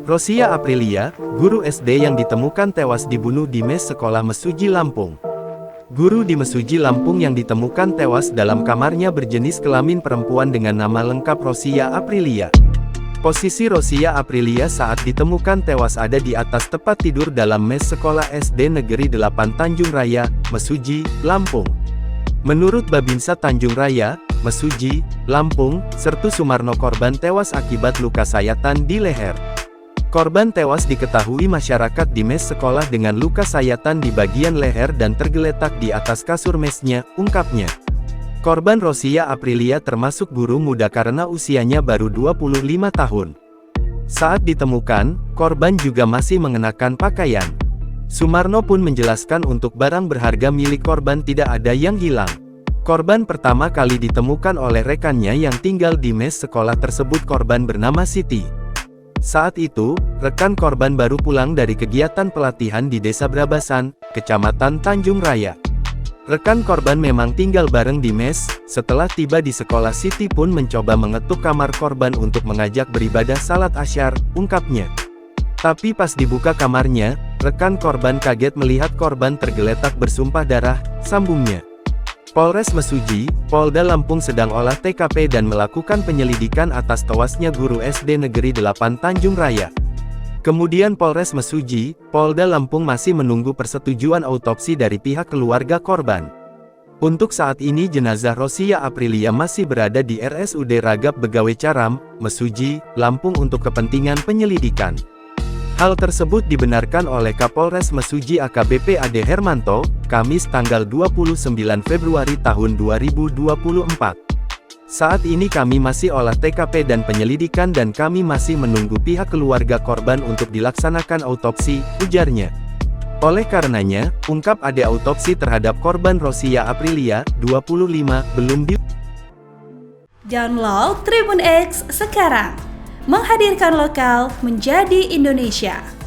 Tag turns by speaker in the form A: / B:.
A: Rosia Aprilia, guru SD yang ditemukan tewas dibunuh di mes sekolah Mesuji, Lampung. Guru di Mesuji, Lampung yang ditemukan tewas dalam kamarnya berjenis kelamin perempuan dengan nama lengkap Rosia Aprilia. Posisi Rosia Aprilia saat ditemukan tewas ada di atas tempat tidur dalam mes sekolah SD Negeri 8 Tanjung Raya, Mesuji, Lampung. Menurut Babinsa Tanjung Raya, Mesuji, Lampung, Sertu Sumarno, korban tewas akibat luka sayatan di leher. Korban tewas diketahui masyarakat di mes sekolah dengan luka sayatan di bagian leher dan tergeletak di atas kasur mesnya, ungkapnya. Korban Rosia Aprilia termasuk guru muda karena usianya baru 25 tahun. Saat ditemukan, korban juga masih mengenakan pakaian. Sumarno pun menjelaskan untuk barang berharga milik korban tidak ada yang hilang. Korban pertama kali ditemukan oleh rekannya yang tinggal di mes sekolah tersebut. Korban bernama Siti. Saat itu, rekan korban baru pulang dari kegiatan pelatihan di Desa Brabasan, Kecamatan Tanjung Raya. Rekan korban memang tinggal bareng di mes. Setelah tiba di sekolah, Siti pun mencoba mengetuk kamar korban untuk mengajak beribadah salat asyar, ungkapnya. Tapi pas dibuka kamarnya, rekan korban kaget melihat korban tergeletak bersumpah darah, sambungnya. Polres Mesuji, Polda Lampung sedang olah TKP dan melakukan penyelidikan atas tewasnya guru SD Negeri 8 Tanjung Raya. Kemudian Polres Mesuji, Polda Lampung masih menunggu persetujuan autopsi dari pihak keluarga korban. Untuk saat ini jenazah Rosia Aprilia masih berada di RSUD Ragap Begawe Caram, Mesuji, Lampung untuk kepentingan penyelidikan. Hal tersebut dibenarkan oleh Kapolres Mesuji AKBP Ade Hermanto, Kamis tanggal 29 Februari tahun 2024. Saat ini kami masih olah TKP dan penyelidikan dan kami masih menunggu pihak keluarga korban untuk dilaksanakan autopsi, ujarnya. Oleh karenanya, ungkap Ade, autopsi terhadap korban Rosia Aprilia, 25, belum di...
B: Download Tribun X sekarang, menghadirkan lokal menjadi Indonesia.